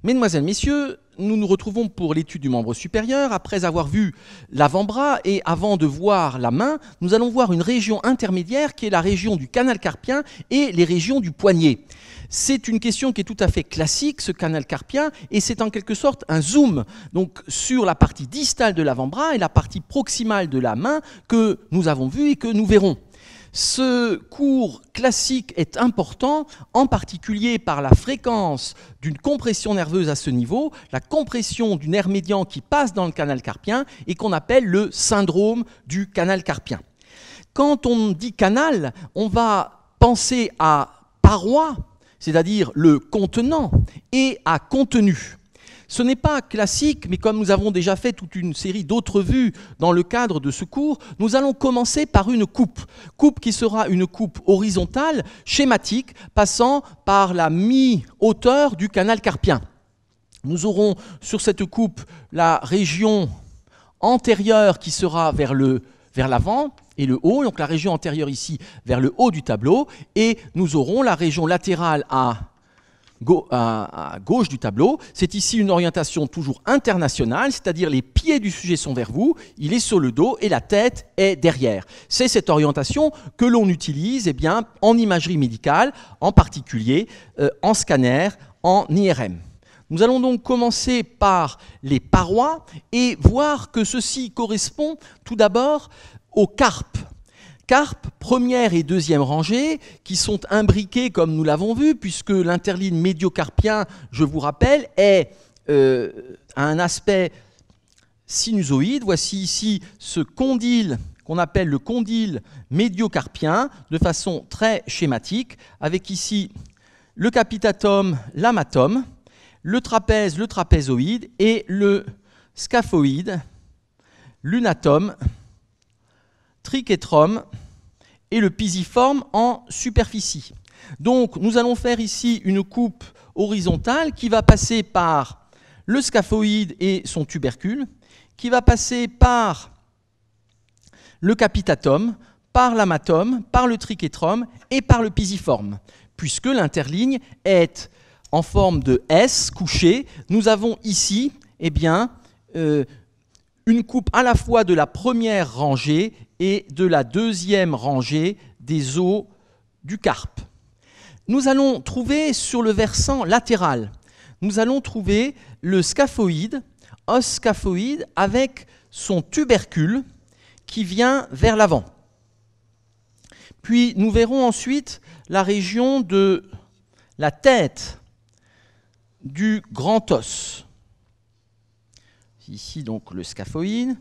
Mesdemoiselles, Messieurs, nous nous retrouvons pour l'étude du membre supérieur. Après avoir vu l'avant-bras et avant de voir la main, nous allons voir une région intermédiaire qui est la région du canal carpien et les régions du poignet. C'est une question qui est tout à fait classique, ce canal carpien, et c'est en quelque sorte un zoom donc, sur la partie distale de l'avant-bras et la partie proximale de la main que nous avons vu et que nous verrons. Ce cours classique est important, en particulier par la fréquence d'une compression nerveuse à ce niveau, la compression du nerf médian qui passe dans le canal carpien et qu'on appelle le syndrome du canal carpien. Quand on dit canal, on va penser à paroi, c'est-à-dire le contenant, et à contenu. Ce n'est pas classique, mais comme nous avons déjà fait toute une série d'autres vues dans le cadre de ce cours, nous allons commencer par une coupe. Coupe qui sera une coupe horizontale, schématique, passant par la mi-hauteur du canal carpien. Nous aurons sur cette coupe la région antérieure qui sera vers l'avant et le haut, donc la région antérieure ici vers le haut du tableau, et nous aurons la région latérale à gauche du tableau. C'est ici une orientation toujours internationale, c'est-à-dire les pieds du sujet sont vers vous, il est sur le dos et la tête est derrière. C'est cette orientation que l'on utilise en imagerie médicale, en particulier en scanner, en IRM. Nous allons donc commencer par les parois et voir que ceci correspond tout d'abord aux carpes. Carpes, première et deuxième rangée, qui sont imbriquées comme nous l'avons vu, puisque l'interligne médiocarpien, je vous rappelle, a un aspect sinusoïde. Voici ici ce condyle qu'on appelle le condyle médiocarpien, de façon très schématique, avec ici le capitatum, l'amatum, le trapèze, le trapézoïde, et le scaphoïde, lunatum, triquetrum et le pisiforme en superficie. Donc nous allons faire ici une coupe horizontale qui va passer par le scaphoïde et son tubercule, qui va passer par le capitatum, par l'amatum, par le triquetrum et par le pisiforme. Puisque l'interligne est en forme de S couché, nous avons ici une coupe à la fois de la première rangée et de la deuxième rangée des os du carpe. Nous allons trouver sur le versant latéral, nous allons trouver le scaphoïde, os scaphoïde avec son tubercule qui vient vers l'avant. Puis nous verrons ensuite la région de la tête du grand os. Ici donc le scaphoïde,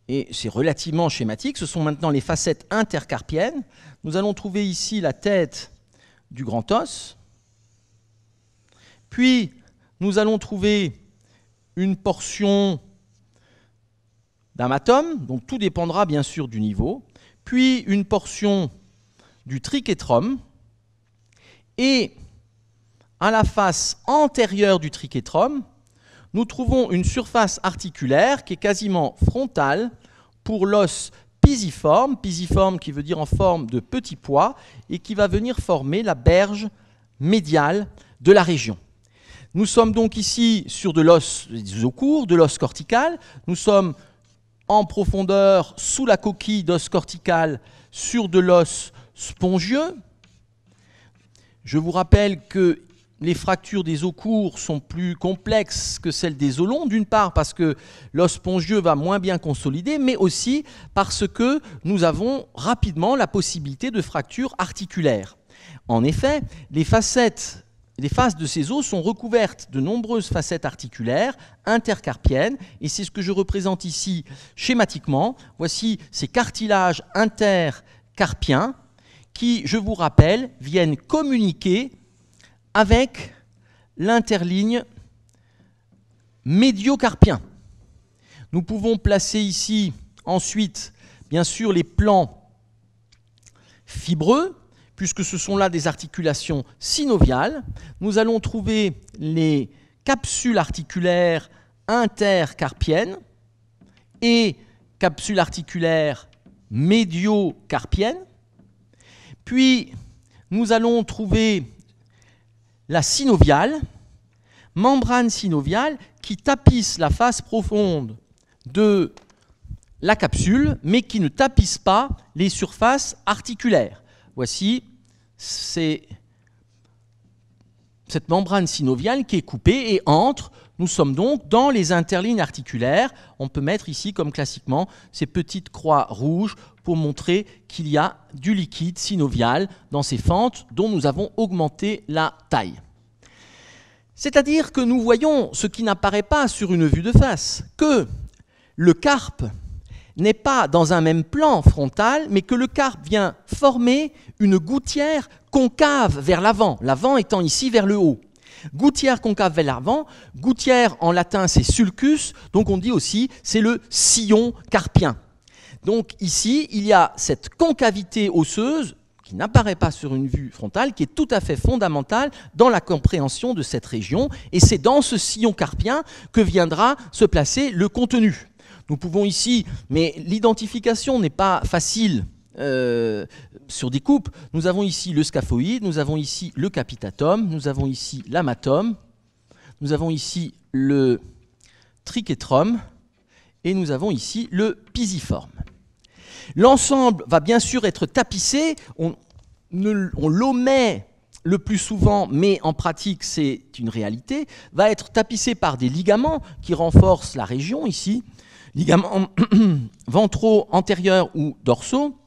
et c'est relativement schématique, ce sont maintenant les facettes intercarpiennes. Nous allons trouver ici la tête du grand os, puis nous allons trouver une portion d'amatum, donc tout dépendra bien sûr du niveau, puis une portion du triquetrum, et à la face antérieure du triquetrum, nous trouvons une surface articulaire qui est quasiment frontale pour l'os pisiforme, pisiforme qui veut dire en forme de petit pois, et qui va venir former la berge médiale de la région. Nous sommes donc ici sur de l'os des os courts, de l'os cortical. Nous sommes en profondeur sous la coquille d'os cortical sur de l'os spongieux. Je vous rappelle que les fractures des os courts sont plus complexes que celles des os longs, d'une part parce que l'os spongieux va moins bien consolider, mais aussi parce que nous avons rapidement la possibilité de fractures articulaires. En effet, les faces de ces os sont recouvertes de nombreuses facettes articulaires intercarpiennes, et c'est ce que je représente ici schématiquement. Voici ces cartilages intercarpiens qui, je vous rappelle, viennent communiquer avec l'interligne médiocarpien. Nous pouvons placer ici ensuite, bien sûr, les plans fibreux, puisque ce sont là des articulations synoviales. Nous allons trouver les capsules articulaires intercarpiennes et capsules articulaires médiocarpiennes. Puis, nous allons trouver la synoviale, membrane synoviale qui tapisse la face profonde de la capsule, mais qui ne tapisse pas les surfaces articulaires. Voici, c'est cette membrane synoviale qui est coupée et entre. Nous sommes donc dans les interlignes articulaires. On peut mettre ici, comme classiquement, ces petites croix rouges pour montrer qu'il y a du liquide synovial dans ces fentes dont nous avons augmenté la taille. C'est-à-dire que nous voyons ce qui n'apparaît pas sur une vue de face, que le carpe n'est pas dans un même plan frontal, mais que le carpe vient former une gouttière concave vers l'avant, l'avant étant ici vers le haut. Gouttière concave vers l'avant, gouttière en latin c'est sulcus, donc on dit aussi c'est le sillon carpien. Donc ici il y a cette concavité osseuse qui n'apparaît pas sur une vue frontale, qui est tout à fait fondamentale dans la compréhension de cette région, et c'est dans ce sillon carpien que viendra se placer le contenu. Nous pouvons ici, mais l'identification n'est pas facile sur des coupes. Nous avons ici le scaphoïde, nous avons ici le capitatum, nous avons ici l'amatum, nous avons ici le trichétrum et nous avons ici le pisiforme. L'ensemble va bien sûr être tapissé, on l'omet le plus souvent, mais en pratique c'est une réalité, va être tapissé par des ligaments qui renforcent la région ici, ligaments ventraux, antérieurs ou dorsaux,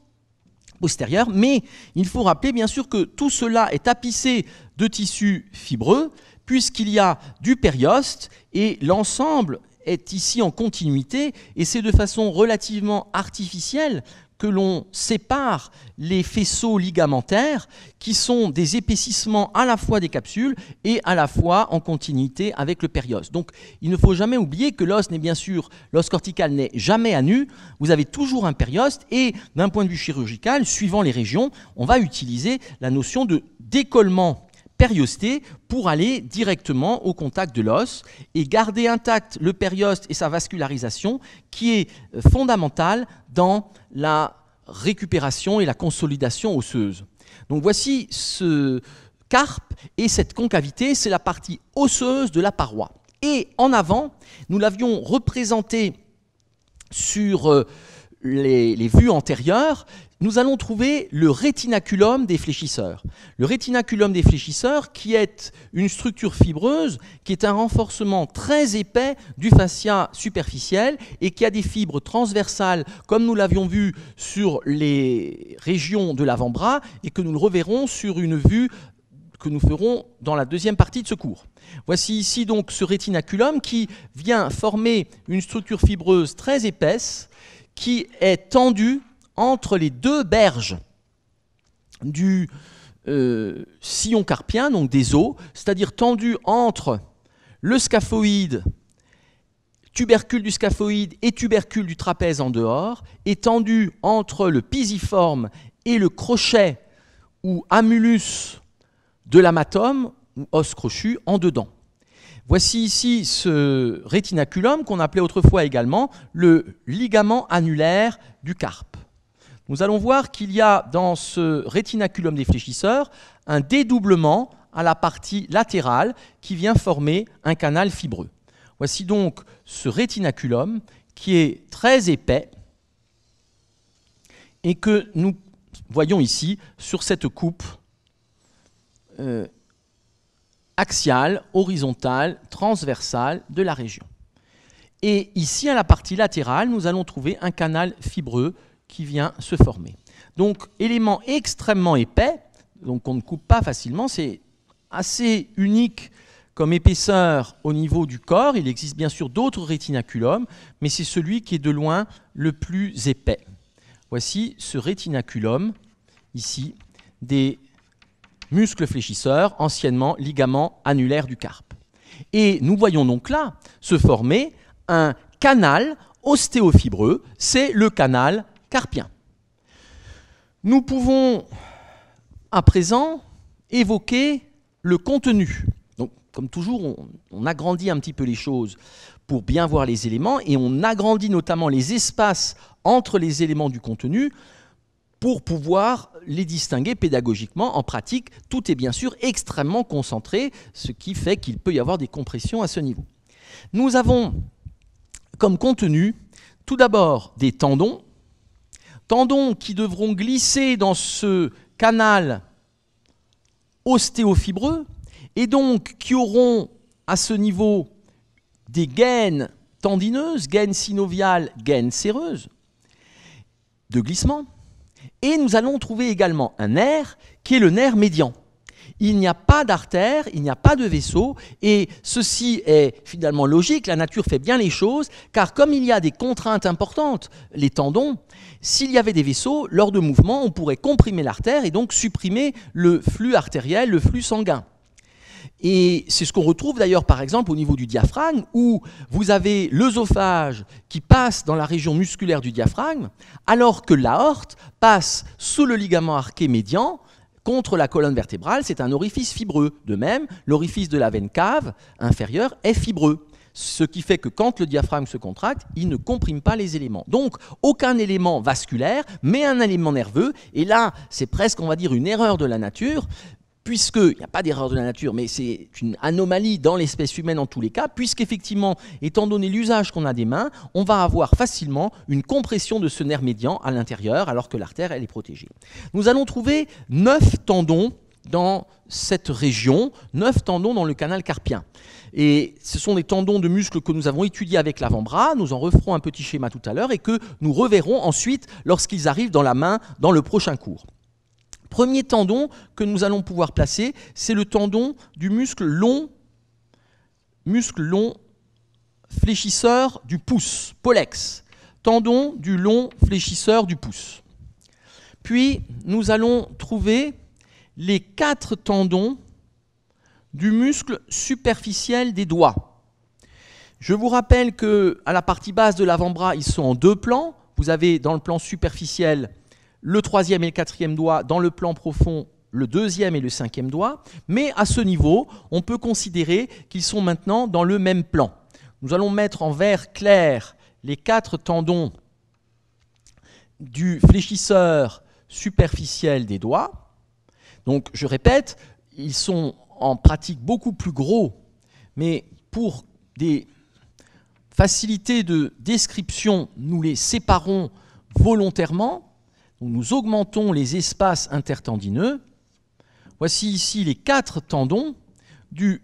postérieurs, mais il faut rappeler bien sûr que tout cela est tapissé de tissus fibreux, puisqu'il y a du périoste, et l'ensemble est ici en continuité, et c'est de façon relativement artificielle que l'on sépare les faisceaux ligamentaires qui sont des épaississements à la fois des capsules et à la fois en continuité avec le périoste. Donc il ne faut jamais oublier que l'os n'est bien sûr, l'os cortical n'est jamais à nu, vous avez toujours un périoste et d'un point de vue chirurgical, suivant les régions, on va utiliser la notion de décollement périosté pour aller directement au contact de l'os et garder intact le périoste et sa vascularisation qui est fondamentale dans la récupération et la consolidation osseuse. Donc voici ce carpe et cette concavité, c'est la partie osseuse de la paroi. Et en avant, nous l'avions représenté sur les vues antérieures, nous allons trouver le rétinaculum des fléchisseurs. Le rétinaculum des fléchisseurs qui est une structure fibreuse, qui est un renforcement très épais du fascia superficiel et qui a des fibres transversales comme nous l'avions vu sur les régions de l'avant-bras et que nous le reverrons sur une vue que nous ferons dans la deuxième partie de ce cours. Voici ici donc ce rétinaculum qui vient former une structure fibreuse très épaisse qui est tendue entre les deux berges du sillon carpien, donc des os, c'est-à-dire tendu entre le scaphoïde, tubercule du scaphoïde et tubercule du trapèze en dehors, et tendu entre le pisiforme et le crochet ou amulus de l'amatum, ou os crochu, en dedans. Voici ici ce rétinaculum qu'on appelait autrefois également le ligament annulaire du carpe. Nous allons voir qu'il y a dans ce rétinaculum des fléchisseurs un dédoublement à la partie latérale qui vient former un canal fibreux. Voici donc ce rétinaculum qui est très épais et que nous voyons ici sur cette coupe axiale, horizontale, transversale de la région. Et ici, à la partie latérale, nous allons trouver un canal fibreux qui vient se former. Donc, élément extrêmement épais, donc on ne coupe pas facilement, c'est assez unique comme épaisseur au niveau du corps. Il existe bien sûr d'autres rétinaculums, mais c'est celui qui est de loin le plus épais. Voici ce rétinaculum, ici, des muscles fléchisseurs, anciennement ligament annulaire du carpe. Et nous voyons donc là se former un canal ostéofibreux, c'est le canal carpien. Nous pouvons à présent évoquer le contenu. Donc, comme toujours, on agrandit un petit peu les choses pour bien voir les éléments et on agrandit notamment les espaces entre les éléments du contenu pour pouvoir les distinguer pédagogiquement. En pratique, tout est bien sûr extrêmement concentré, ce qui fait qu'il peut y avoir des compressions à ce niveau. Nous avons comme contenu tout d'abord des tendons qui devront glisser dans ce canal ostéofibreux et donc qui auront à ce niveau des gaines tendineuses, gaines synoviales, gaines séreuses de glissement. Et nous allons trouver également un nerf qui est le nerf médian. Il n'y a pas d'artère, il n'y a pas de vaisseau, et ceci est finalement logique, la nature fait bien les choses, car comme il y a des contraintes importantes, les tendons, s'il y avait des vaisseaux, lors de mouvements, on pourrait comprimer l'artère et donc supprimer le flux artériel, le flux sanguin. Et c'est ce qu'on retrouve d'ailleurs par exemple au niveau du diaphragme, où vous avez l'œsophage qui passe dans la région musculaire du diaphragme, alors que l'aorte passe sous le ligament arqué médian, contre la colonne vertébrale, c'est un orifice fibreux. De même, l'orifice de la veine cave inférieure est fibreux. Ce qui fait que quand le diaphragme se contracte, il ne comprime pas les éléments. Donc, aucun élément vasculaire, mais un élément nerveux. Et là, c'est presque, on va dire, une erreur de la nature, puisqu'il n'y a pas d'erreur de la nature, mais c'est une anomalie dans l'espèce humaine en tous les cas, puisqu'effectivement, étant donné l'usage qu'on a des mains, on va avoir facilement une compression de ce nerf médian à l'intérieur, alors que l'artère, elle est protégée. Nous allons trouver 9 tendons dans cette région, 9 tendons dans le canal carpien. Et ce sont des tendons de muscles que nous avons étudiés avec l'avant-bras, nous en referons un petit schéma tout à l'heure, et que nous reverrons ensuite lorsqu'ils arrivent dans la main dans le prochain cours. Premier tendon que nous allons pouvoir placer, c'est le tendon du muscle long fléchisseur du pouce, pollex, tendon du long fléchisseur du pouce. Puis nous allons trouver les 4 tendons du muscle superficiel des doigts. Je vous rappelle qu'à la partie basse de l'avant-bras, ils sont en 2 plans. Vous avez dans le plan superficiel le 3e et le 4e doigt, dans le plan profond, le 2e et le 5e doigt. Mais à ce niveau, on peut considérer qu'ils sont maintenant dans le même plan. Nous allons mettre en vert clair les 4 tendons du fléchisseur superficiel des doigts. Donc, je répète, ils sont en pratique beaucoup plus gros, mais pour des facilités de description, nous les séparons volontairement. Donc nous augmentons les espaces intertendineux. Voici ici les 4 tendons du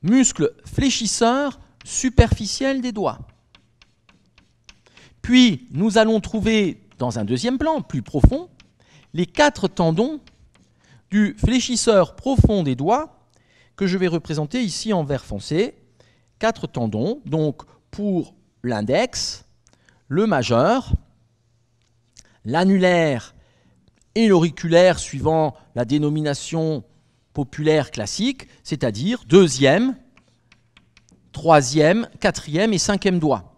muscle fléchisseur superficiel des doigts. Puis nous allons trouver, dans un deuxième plan plus profond, les 4 tendons du fléchisseur profond des doigts, que je vais représenter ici en vert foncé. 4 tendons, donc pour l'index, le majeur, l'annulaire et l'auriculaire suivant la dénomination populaire classique, c'est-à-dire 2e, 3e, 4e et 5e doigt.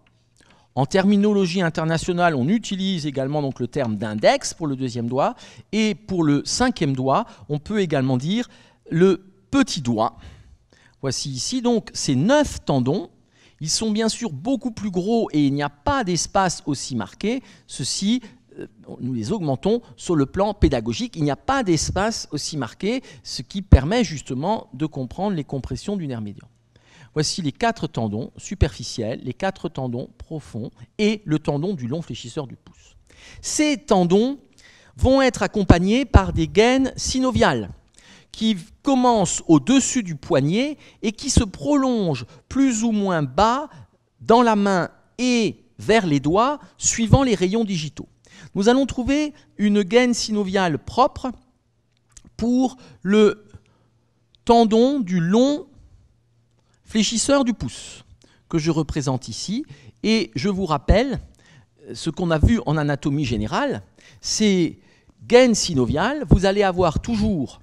En terminologie internationale, on utilise également donc le terme d'index pour le 2e doigt, et pour le 5e doigt, on peut également dire le petit doigt. Voici ici donc ces 9 tendons. Ils sont bien sûr beaucoup plus gros et il n'y a pas d'espace aussi marqué. Ceci, nous les augmentons sur le plan pédagogique. Il n'y a pas d'espace aussi marqué, ce qui permet justement de comprendre les compressions du nerf médian. Voici les 4 tendons superficiels, les 4 tendons profonds et le tendon du long fléchisseur du pouce. Ces tendons vont être accompagnés par des gaines synoviales qui commencent au-dessus du poignet et qui se prolongent plus ou moins bas dans la main et vers les doigts, suivant les rayons digitaux. Nous allons trouver une gaine synoviale propre pour le tendon du long fléchisseur du pouce, que je représente ici. Et je vous rappelle ce qu'on a vu en anatomie générale, ces gaines synoviales, vous allez avoir toujours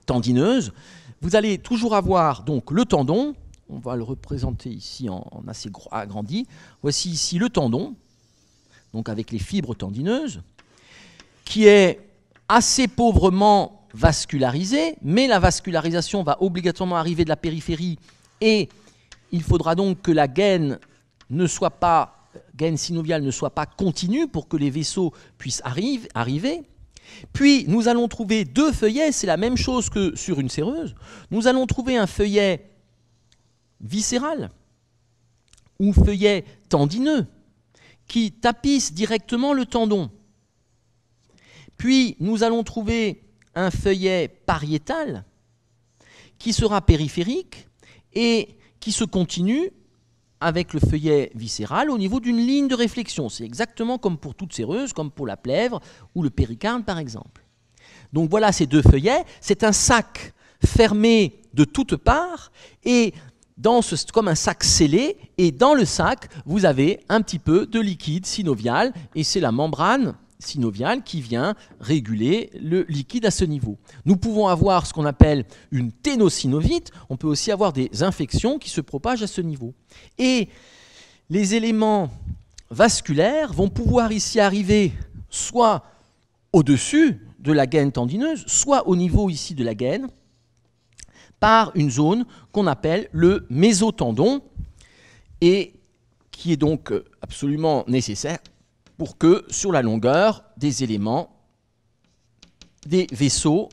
tendineuse, vous allez toujours avoir donc le tendon, on va le représenter ici en assez agrandi, voici ici le tendon, donc avec les fibres tendineuses, qui est assez pauvrement vascularisé, mais la vascularisation va obligatoirement arriver de la périphérie et il faudra donc que la gaine ne soit pas gaine synoviale ne soit pas continue pour que les vaisseaux puissent arriver. Puis nous allons trouver deux feuillets, c'est la même chose que sur une séreuse. Nous allons trouver un feuillet viscéral ou feuillet tendineux qui tapisse directement le tendon. Puis nous allons trouver un feuillet pariétal qui sera périphérique et qui se continue avec le feuillet viscéral au niveau d'une ligne de réflexion. C'est exactement comme pour toute séreuse, comme pour la plèvre ou le péricarde par exemple. Donc voilà ces deux feuillets. C'est un sac fermé de toutes parts et comme un sac scellé, et dans le sac, vous avez un petit peu de liquide synovial, et c'est la membrane synoviale qui vient réguler le liquide à ce niveau. Nous pouvons avoir ce qu'on appelle une ténosynovite, on peut aussi avoir des infections qui se propagent à ce niveau. Et les éléments vasculaires vont pouvoir ici arriver soit au-dessus de la gaine tendineuse, soit au niveau ici de la gaine, par une zone qu'on appelle le mésotendon et qui est donc absolument nécessaire pour que sur la longueur des éléments, des vaisseaux,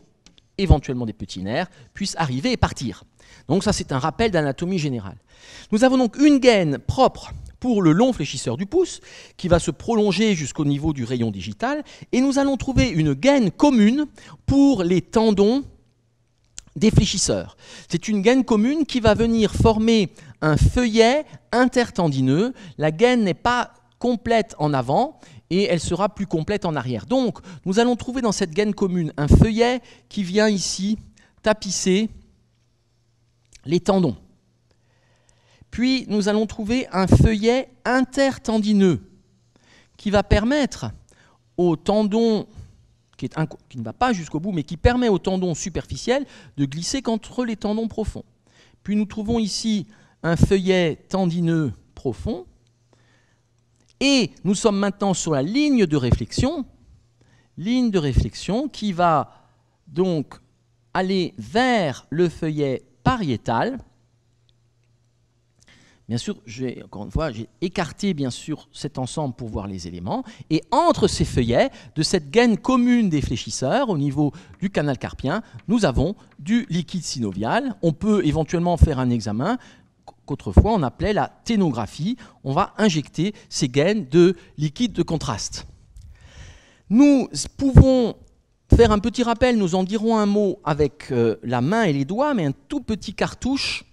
éventuellement des petits nerfs, puissent arriver et partir. Donc ça c'est un rappel d'anatomie générale. Nous avons donc une gaine propre pour le long fléchisseur du pouce qui va se prolonger jusqu'au niveau du rayon digital et nous allons trouver une gaine commune pour les tendons des fléchisseurs. C'est une gaine commune qui va venir former un feuillet intertendineux. La gaine n'est pas complète en avant et elle sera plus complète en arrière. Donc, nous allons trouver dans cette gaine commune un feuillet qui vient ici tapisser les tendons. Puis, nous allons trouver un feuillet intertendineux qui va permettre au tendon qui ne va pas jusqu'au bout, mais qui permet aux tendons superficiels de glisser qu'entre les tendons profonds. Puis nous trouvons ici un feuillet tendineux profond, et nous sommes maintenant sur la ligne de réflexion qui va donc aller vers le feuillet pariétal. Bien sûr, encore une fois, j'ai écarté bien sûr cet ensemble pour voir les éléments. Et entre ces feuillets, de cette gaine commune des fléchisseurs, au niveau du canal carpien, nous avons du liquide synovial. On peut éventuellement faire un examen qu'autrefois on appelait la ténographie. On va injecter ces gaines de liquide de contraste. Nous pouvons faire un petit rappel, nous en dirons un mot avec la main et les doigts, mais un tout petit cartouche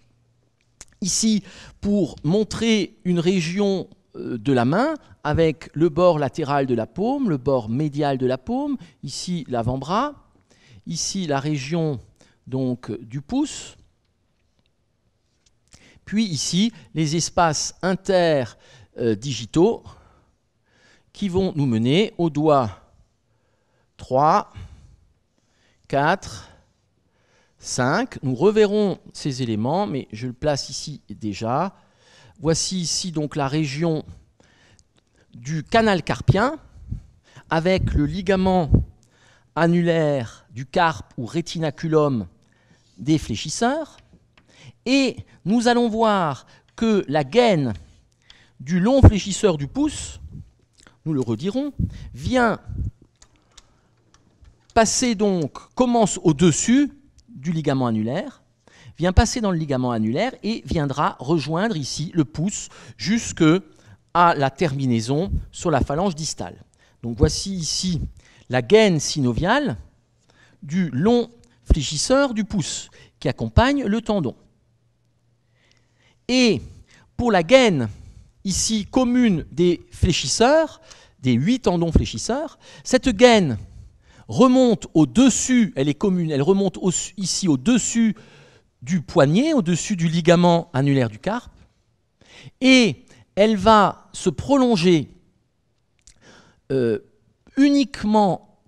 ici pour montrer une région de la main avec le bord latéral de la paume, le bord médial de la paume, ici l'avant-bras, ici la région donc du pouce, puis ici les espaces interdigitaux qui vont nous mener au doigt 3, 4, 5. Nous reverrons ces éléments, mais je le place ici déjà. Voici ici donc la région du canal carpien avec le ligament annulaire du carpe ou rétinaculum des fléchisseurs. Et nous allons voir que la gaine du long fléchisseur du pouce, nous le redirons, vient passer donc, commence au-dessus du ligament annulaire, vient passer dans le ligament annulaire et viendra rejoindre ici le pouce jusque à la terminaison sur la phalange distale. Donc voici ici la gaine synoviale du long fléchisseur du pouce qui accompagne le tendon. Et pour la gaine ici commune des fléchisseurs, des 8 tendons fléchisseurs, cette gaine remonte au-dessus, elle est commune, elle remonte ici au-dessus du poignet, au-dessus du ligament annulaire du carpe, et elle va se prolonger uniquement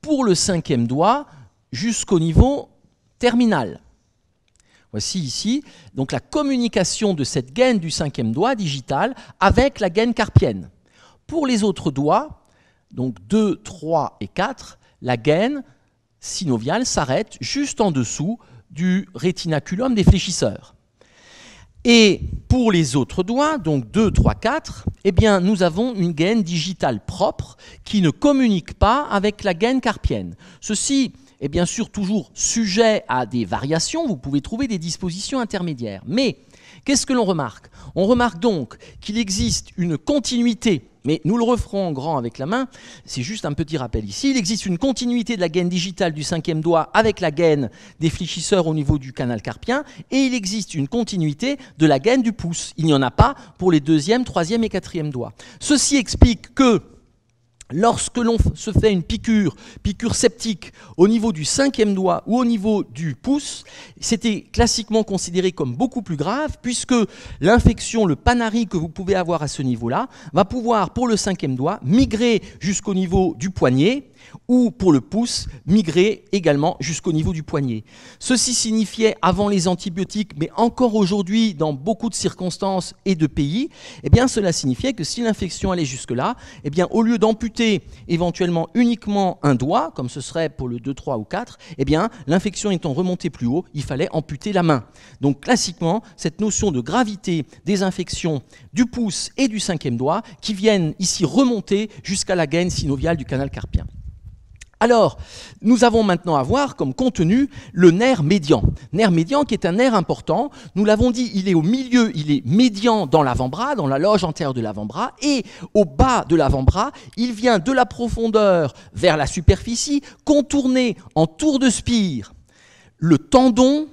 pour le 5e doigt jusqu'au niveau terminal. Voici ici donc la communication de cette gaine du 5e doigt digital avec la gaine carpienne. Pour les autres doigts, donc 2, 3 et 4, la gaine synoviale s'arrête juste en dessous du rétinaculum des fléchisseurs. Et pour les autres doigts, donc 2, 3, 4, eh bien, nous avons une gaine digitale propre qui ne communique pas avec la gaine carpienne. Ceci est bien sûr toujours sujet à des variations, vous pouvez trouver des dispositions intermédiaires. Mais qu'est-ce que l'on remarque? On remarque donc qu'il existe une continuité, mais nous le referons en grand avec la main, c'est juste un petit rappel ici, il existe une continuité de la gaine digitale du cinquième doigt avec la gaine des fléchisseurs au niveau du canal carpien, et il existe une continuité de la gaine du pouce. Il n'y en a pas pour les deuxième, troisième et quatrième doigts. Ceci explique que lorsque l'on se fait une piqûre septique au niveau du cinquième doigt ou au niveau du pouce, c'était classiquement considéré comme beaucoup plus grave puisque l'infection, le panari que vous pouvez avoir à ce niveau-là, va pouvoir, pour le cinquième doigt, migrer jusqu'au niveau du poignet ou pour le pouce, migrer également jusqu'au niveau du poignet. Ceci signifiait, avant les antibiotiques, mais encore aujourd'hui dans beaucoup de circonstances et de pays, eh bien, cela signifiait que si l'infection allait jusque-là, eh bien, au lieu d'amputer éventuellement uniquement un doigt, comme ce serait pour le 2, 3 ou 4, eh bien, l'infection étant remontée plus haut, il fallait amputer la main. Donc classiquement, cette notion de gravité des infections du pouce et du cinquième doigt qui viennent ici remonter jusqu'à la gaine synoviale du canal carpien. Alors, nous avons maintenant à voir comme contenu le nerf médian. Nerf médian qui est un nerf important. Nous l'avons dit, il est au milieu, il est médian dans l'avant-bras, dans la loge antérieure de l'avant-bras, et au bas de l'avant-bras, il vient de la profondeur vers la superficie, contourner en tour de spire le tendon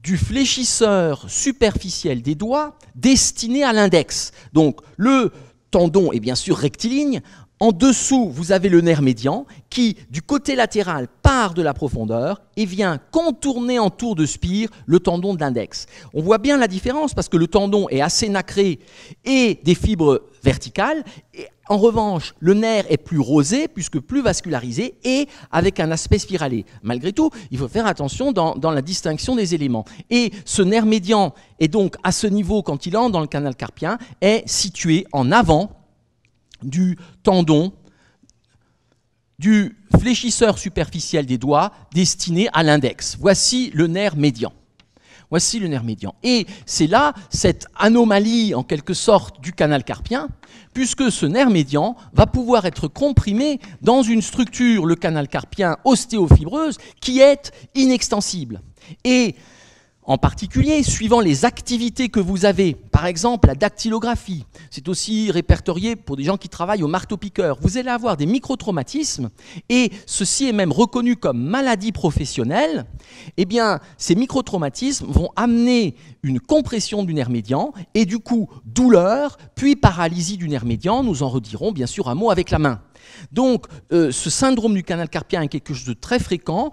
du fléchisseur superficiel des doigts destiné à l'index. Donc, le tendon est bien sûr rectiligne. En dessous, vous avez le nerf médian qui, du côté latéral, part de la profondeur et vient contourner en tour de spire le tendon de l'index. On voit bien la différence parce que le tendon est assez nacré et des fibres verticales. Et en revanche, le nerf est plus rosé puisque plus vascularisé et avec un aspect spiralé. Malgré tout, il faut faire attention dans la distinction des éléments. Et ce nerf médian est donc à ce niveau, quand il entre dans le canal carpien, est situé en avant du tendon du fléchisseur superficiel des doigts destiné à l'index. Voici le nerf médian. Voici le nerf médian. Et c'est là cette anomalie, en quelque sorte, du canal carpien, puisque ce nerf médian va pouvoir être comprimé dans une structure, le canal carpien ostéofibreuse, qui est inextensible. Et en particulier, suivant les activités que vous avez, par exemple la dactylographie, c'est aussi répertorié pour des gens qui travaillent au marteau-piqueur, vous allez avoir des microtraumatismes, et ceci est même reconnu comme maladie professionnelle. Eh bien, ces microtraumatismes vont amener une compression du nerf médian, et du coup, douleur, puis paralysie du nerf médian. Nous en redirons bien sûr un mot avec la main. Donc, ce syndrome du canal carpien est quelque chose de très fréquent.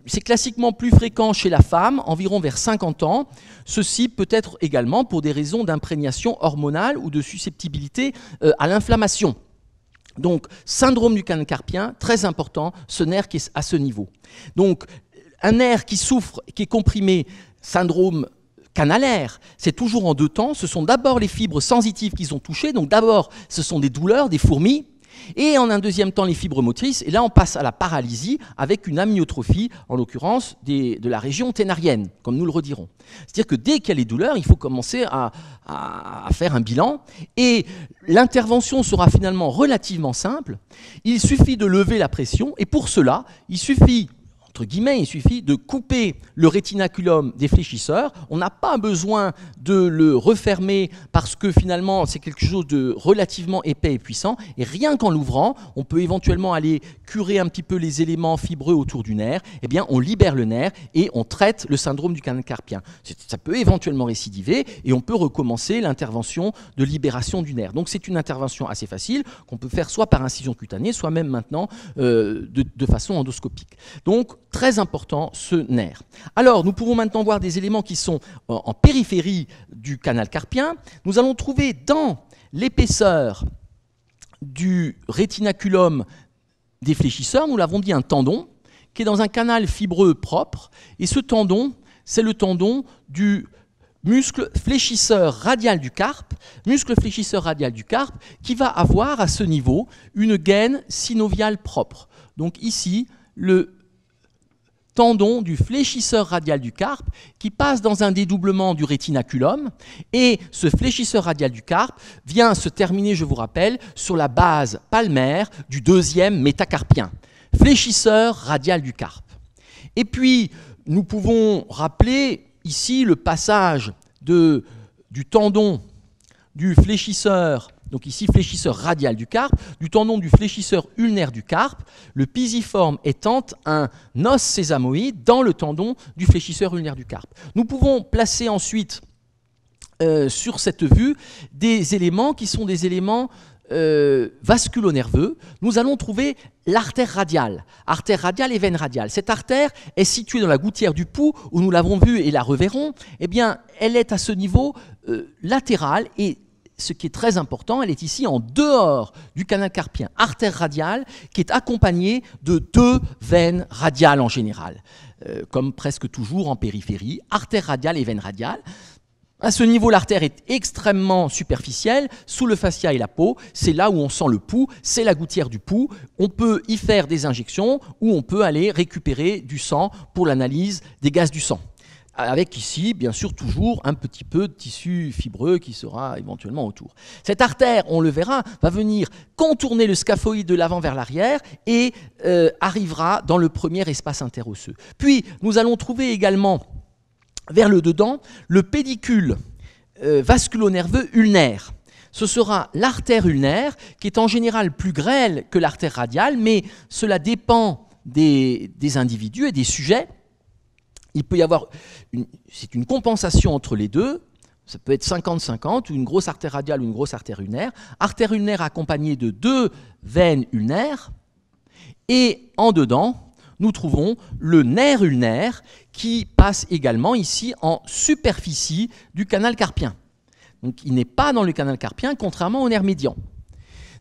C'est classiquement plus fréquent chez la femme, environ vers 50 ans. Ceci peut être également pour des raisons d'imprégnation hormonale ou de susceptibilité à l'inflammation. Donc, syndrome du canal carpien, très important, ce nerf qui est à ce niveau. Donc, un nerf qui souffre, qui est comprimé, syndrome canalaire, c'est toujours en deux temps. Ce sont d'abord les fibres sensitives qui sont touchées. Donc, d'abord, ce sont des douleurs, des fourmis. Et en un deuxième temps, les fibres motrices. Et là, on passe à la paralysie avec une amyotrophie, en l'occurrence de la région ténarienne, comme nous le redirons. C'est-à-dire que dès qu'il y a les douleurs, il faut commencer à faire un bilan. Et l'intervention sera finalement relativement simple. Il suffit de lever la pression. Et pour cela, il suffit de couper le rétinaculum des fléchisseurs. On n'a pas besoin de le refermer parce que finalement c'est quelque chose de relativement épais et puissant. Et rien qu'en l'ouvrant, on peut éventuellement aller curer un petit peu les éléments fibreux autour du nerf. Eh bien, on libère le nerf et on traite le syndrome du canal carpien. Ça peut éventuellement récidiver et on peut recommencer l'intervention de libération du nerf. Donc c'est une intervention assez facile qu'on peut faire soit par incision cutanée, soit même maintenant de façon endoscopique. Donc, très important, ce nerf. Alors, nous pouvons maintenant voir des éléments qui sont en périphérie du canal carpien. Nous allons trouver dans l'épaisseur du rétinaculum des fléchisseurs, nous l'avons dit, un tendon qui est dans un canal fibreux propre. Et ce tendon, c'est le tendon du muscle fléchisseur radial du carpe, qui va avoir à ce niveau une gaine synoviale propre. Donc ici, le tendon du fléchisseur radial du carpe qui passe dans un dédoublement du rétinaculum. Et ce fléchisseur radial du carpe vient se terminer, je vous rappelle, sur la base palmaire du deuxième métacarpien. Fléchisseur radial du carpe. Et puis, nous pouvons rappeler ici le passage du tendon du fléchisseur, donc ici fléchisseur radial du carpe, du tendon du fléchisseur ulnaire du carpe, le pisiforme étant un os sésamoïde dans le tendon du fléchisseur ulnaire du carpe. Nous pouvons placer ensuite sur cette vue des éléments qui sont des éléments vasculo-nerveux. Nous allons trouver l'artère radiale et veine radiale. Cette artère est située dans la gouttière du pouls, où nous l'avons vue et la reverrons. Eh bien, elle est à ce niveau latéral, et ce qui est très important, elle est ici en dehors du canal carpien. Artère radiale qui est accompagnée de 2 veines radiales en général, comme presque toujours en périphérie, artère radiale et veine radiale. À ce niveau, l'artère est extrêmement superficielle, sous le fascia et la peau. C'est là où on sent le pouls, c'est la gouttière du pouls. On peut y faire des injections ou on peut aller récupérer du sang pour l'analyse des gaz du sang. Avec ici, bien sûr, toujours un petit peu de tissu fibreux qui sera éventuellement autour. Cette artère, on le verra, va venir contourner le scaphoïde de l'avant vers l'arrière et arrivera dans le premier espace interosseux. Puis, nous allons trouver également, vers le dedans, le pédicule vasculo-nerveux ulnaire. Ce sera l'artère ulnaire, qui est en général plus grêle que l'artère radiale, mais cela dépend des individus et des sujets. Il peut y avoir, c'est une compensation entre les deux, ça peut être 50-50, ou une grosse artère radiale ou une grosse artère ulnaire. Artère ulnaire accompagnée de 2 veines ulnaires, et en dedans, nous trouvons le nerf ulnaire qui passe également ici en superficie du canal carpien. Donc il n'est pas dans le canal carpien, contrairement au nerf médian.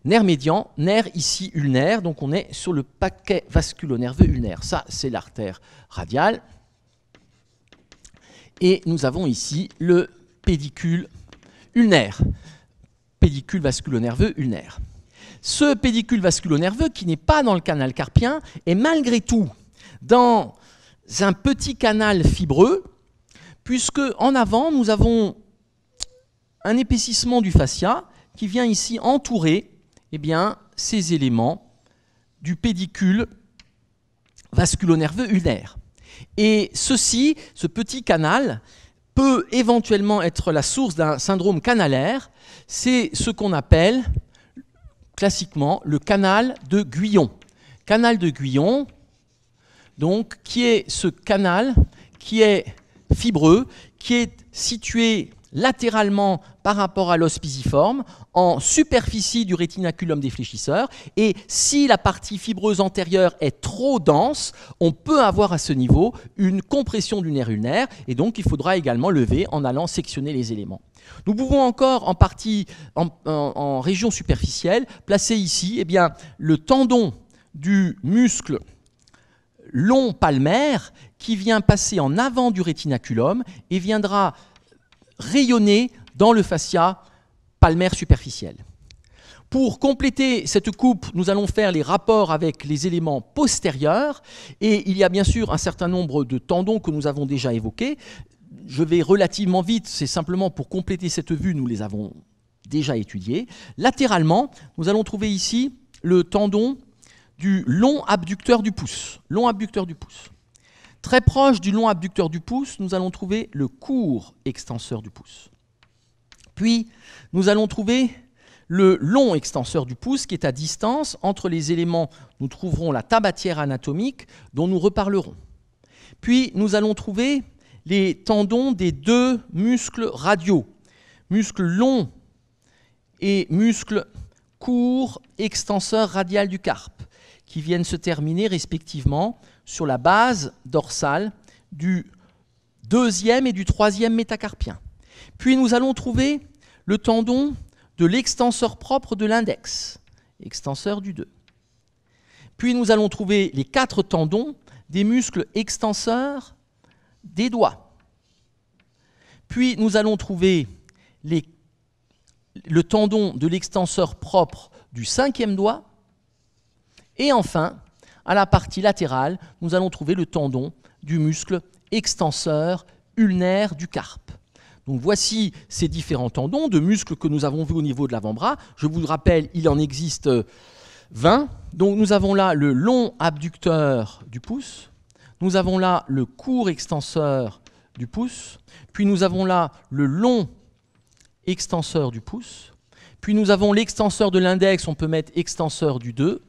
Nerf médian, nerf ici ulnaire, donc on est sur le paquet vasculo-nerveux ulnaire. Ça, c'est l'artère radiale. Et nous avons ici le pédicule ulnaire, pédicule vasculo-nerveux ulnaire. Ce pédicule vasculo-nerveux, qui n'est pas dans le canal carpien, est malgré tout dans un petit canal fibreux, puisque en avant, nous avons un épaississement du fascia qui vient ici entourer ces éléments du pédicule vasculo-nerveux ulnaire. Et ce petit canal, peut éventuellement être la source d'un syndrome canalaire. C'est ce qu'on appelle classiquement le canal de Guyon. Canal de Guyon, donc, qui est ce canal qui est fibreux, qui est situé latéralement par rapport à l'os pisiforme, en superficie du rétinaculum des fléchisseurs. Et si la partie fibreuse antérieure est trop dense, on peut avoir à ce niveau une compression du nerf ulnaire, et donc il faudra également lever en allant sectionner les éléments. Nous pouvons encore, en région superficielle, placer ici le tendon du muscle long palmaire qui vient passer en avant du rétinaculum et viendra rayonner dans le fascia palmaire superficiel. Pour compléter cette coupe, nous allons faire les rapports avec les éléments postérieurs, et il y a bien sûr un certain nombre de tendons que nous avons déjà évoqués. Je vais relativement vite, c'est simplement pour compléter cette vue, nous les avons déjà étudiés. Latéralement, nous allons trouver ici le tendon du long abducteur du pouce. Long abducteur du pouce. Très proche du long abducteur du pouce, nous allons trouver le court extenseur du pouce. Puis, nous allons trouver le long extenseur du pouce qui est à distance. Entre les éléments, nous trouverons la tabatière anatomique dont nous reparlerons. Puis, nous allons trouver les tendons des deux muscles radiaux, muscle long et muscle court extenseur radial du carpe, qui viennent se terminer respectivement sur la base dorsale du deuxième et du troisième métacarpien. Puis nous allons trouver le tendon de l'extenseur propre de l'index, extenseur du 2. Puis nous allons trouver les 4 tendons des muscles extenseurs des doigts. Puis nous allons trouver le tendon de l'extenseur propre du 5e doigt. Et enfin, à la partie latérale, nous allons trouver le tendon du muscle extenseur ulnaire du carpe. Donc voici ces différents tendons de muscles que nous avons vus au niveau de l'avant-bras. Je vous le rappelle, il en existe 20. Donc nous avons là le long abducteur du pouce, nous avons là le court extenseur du pouce, puis nous avons là le long extenseur du pouce, puis nous avons l'extenseur de l'index, on peut mettre extenseur du 2,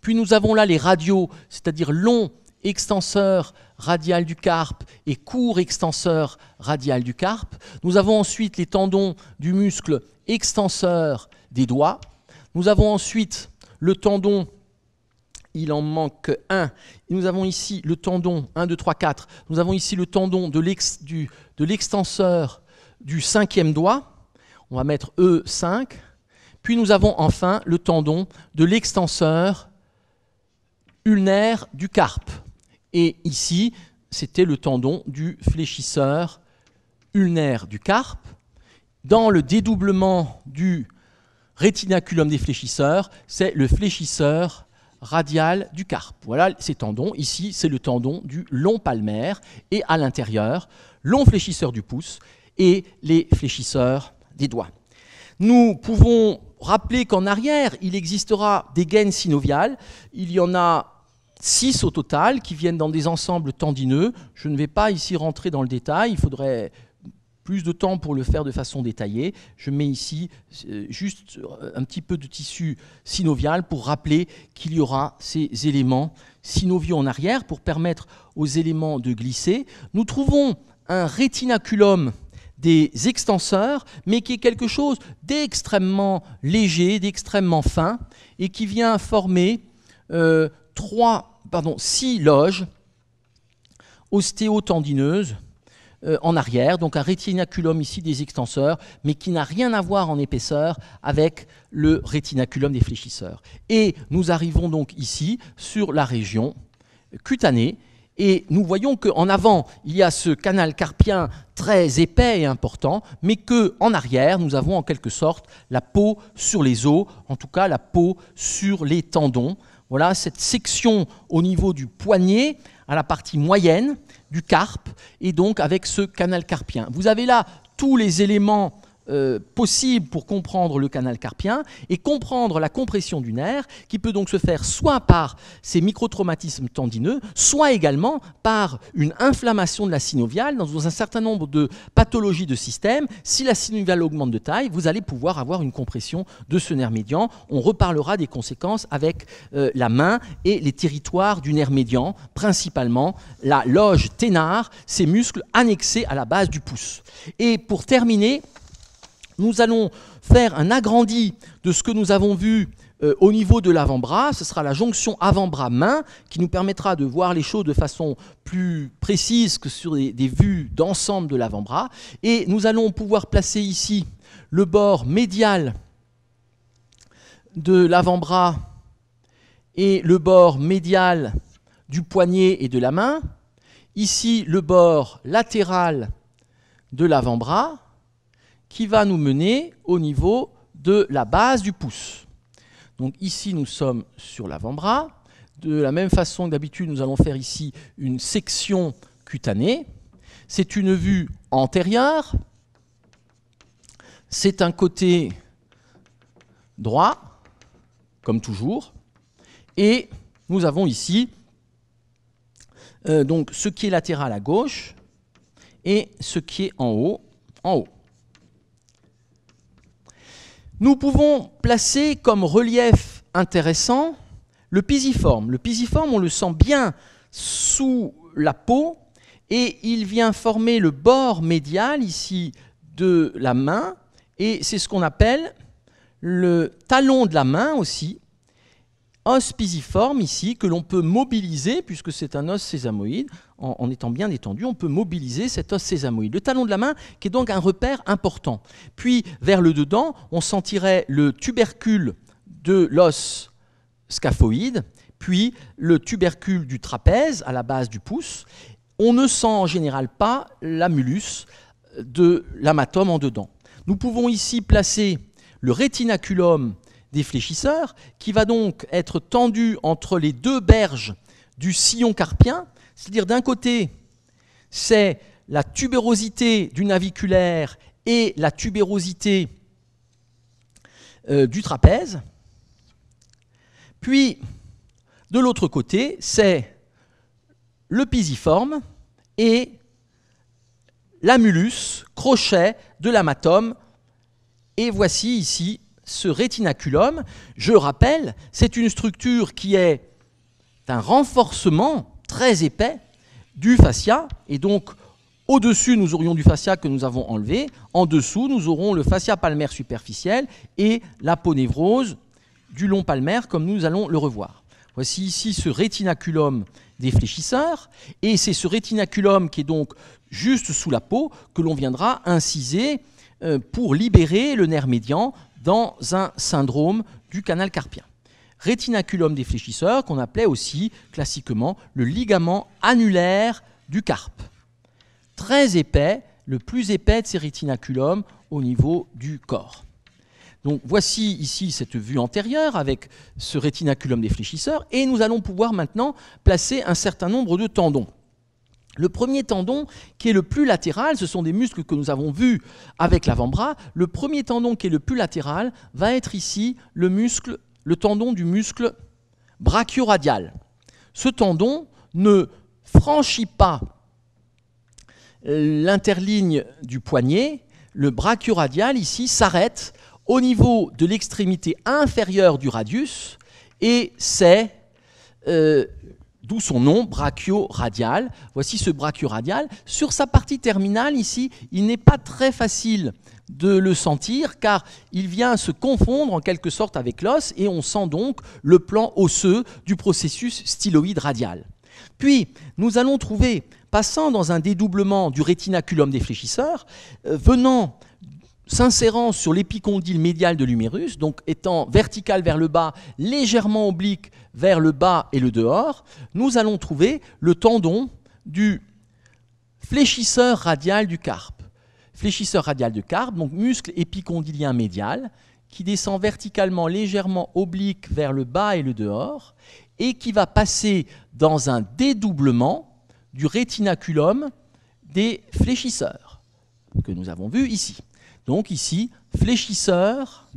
puis nous avons là les radiaux, c'est-à-dire long extenseur radial du carpe et court extenseur radial du carpe. Nous avons ensuite les tendons du muscle extenseur des doigts. Nous avons ensuite le tendon, il en manque un. Nous avons ici le tendon, 1, 2, 3, 4. Nous avons ici le tendon de l'extenseur du 5e doigt. On va mettre E5. Puis nous avons enfin le tendon de l'extenseur ulnaire du carpe. Et ici, c'était le tendon du fléchisseur ulnaire du carpe. Dans le dédoublement du rétinaculum des fléchisseurs, c'est le fléchisseur radial du carpe. Voilà ces tendons. Ici, c'est le tendon du long palmaire. Et à l'intérieur, long fléchisseur du pouce et les fléchisseurs des doigts. Nous pouvons rappeler qu'en arrière, il existera des gaines synoviales. Il y en a 6 au total qui viennent dans des ensembles tendineux. Je ne vais pas ici rentrer dans le détail, il faudrait plus de temps pour le faire de façon détaillée. Je mets ici juste un petit peu de tissu synovial pour rappeler qu'il y aura ces éléments synoviaux en arrière pour permettre aux éléments de glisser. Nous trouvons un rétinaculum des extenseurs, mais qui est quelque chose d'extrêmement léger, d'extrêmement fin, et qui vient former 6 loges ostéotendineuses en arrière, donc un rétinaculum ici des extenseurs, mais qui n'a rien à voir en épaisseur avec le rétinaculum des fléchisseurs. Et nous arrivons donc ici sur la région cutanée, et nous voyons qu'en avant, il y a ce canal carpien très épais et important, mais qu'en arrière, nous avons en quelque sorte la peau sur les os, en tout cas la peau sur les tendons. Voilà cette section au niveau du poignet, à la partie moyenne du carpe, et donc avec ce canal carpien. Vous avez là tous les éléments possibles pour comprendre le canal carpien et comprendre la compression du nerf, qui peut donc se faire soit par ces microtraumatismes tendineux, soit également par une inflammation de la synoviale. Dans un certain nombre de pathologies de système, si la synoviale augmente de taille, vous allez pouvoir avoir une compression de ce nerf médian. On reparlera des conséquences avec la main et les territoires du nerf médian, principalement la loge ténare, ces muscles annexés à la base du pouce. Et pour terminer, nous allons faire un agrandi de ce que nous avons vu au niveau de l'avant-bras. Ce sera la jonction avant-bras-main qui nous permettra de voir les choses de façon plus précise que sur des vues d'ensemble de l'avant-bras. Et nous allons pouvoir placer ici le bord médial de l'avant-bras et le bord médial du poignet et de la main. Ici, le bord latéral de l'avant-bras, qui va nous mener au niveau de la base du pouce. Donc ici, nous sommes sur l'avant-bras. De la même façon que d'habitude, nous allons faire ici une section cutanée. C'est une vue antérieure. C'est un côté droit, comme toujours. Et nous avons ici donc ce qui est latéral à gauche et ce qui est en haut, en haut. Nous pouvons placer comme relief intéressant le pisiforme. Le pisiforme, on le sent bien sous la peau et il vient former le bord médial ici de la main et c'est ce qu'on appelle le talon de la main aussi, os pisiforme ici que l'on peut mobiliser puisque c'est un os sésamoïde. En étant bien détendu, on peut mobiliser cet os sésamoïde. Le talon de la main qui est donc un repère important. Puis vers le dedans, on sentirait le tubercule de l'os scaphoïde, puis le tubercule du trapèze à la base du pouce. On ne sent en général pas l'amulus de l'amatome en dedans. Nous pouvons ici placer le rétinaculum des fléchisseurs, qui va donc être tendu entre les deux berges du sillon carpien, c'est-à-dire d'un côté, c'est la tubérosité du naviculaire et la tubérosité du trapèze. Puis, de l'autre côté, c'est le pisiforme et l'amulus, crochet de l'amatome. Et voici ici ce rétinaculum. Je rappelle, c'est une structure qui est un renforcement très épais du fascia. Et donc, au-dessus, nous aurions du fascia que nous avons enlevé. En dessous, nous aurons le fascia palmaire superficiel et l'aponévrose du long palmaire, comme nous allons le revoir. Voici ici ce rétinaculum des fléchisseurs. Et c'est ce rétinaculum qui est donc juste sous la peau que l'on viendra inciser pour libérer le nerf médian dans un syndrome du canal carpien. Rétinaculum des fléchisseurs, qu'on appelait aussi classiquement le ligament annulaire du carpe. Très épais, le plus épais de ces rétinaculums au niveau du corps. Donc voici ici cette vue antérieure avec ce rétinaculum des fléchisseurs, et nous allons pouvoir maintenant placer un certain nombre de tendons. Le premier tendon, qui est le plus latéral, ce sont des muscles que nous avons vus avec l'avant-bras. Le premier tendon qui est le plus latéral va être ici le tendon du muscle brachioradial. Ce tendon ne franchit pas l'interligne du poignet. Le brachioradial ici s'arrête au niveau de l'extrémité inférieure du radius, et c'est d'où son nom, brachioradial. Voici ce brachioradial. Sur sa partie terminale, ici, il n'est pas très facile de le sentir, car il vient se confondre en quelque sorte avec l'os, et on sent donc le plan osseux du processus styloïde radial. Puis, nous allons trouver, passant dans un dédoublement du rétinaculum des fléchisseurs, s'insérant sur l'épicondyle médial de l'humérus, donc étant vertical vers le bas, légèrement oblique vers le bas et le dehors, nous allons trouver le tendon du fléchisseur radial du carpe. Fléchisseur radial du carpe, donc muscle épicondylien médial, qui descend verticalement légèrement oblique vers le bas et le dehors, et qui va passer dans un dédoublement du rétinaculum des fléchisseurs, que nous avons vu ici. Donc ici, fléchisseur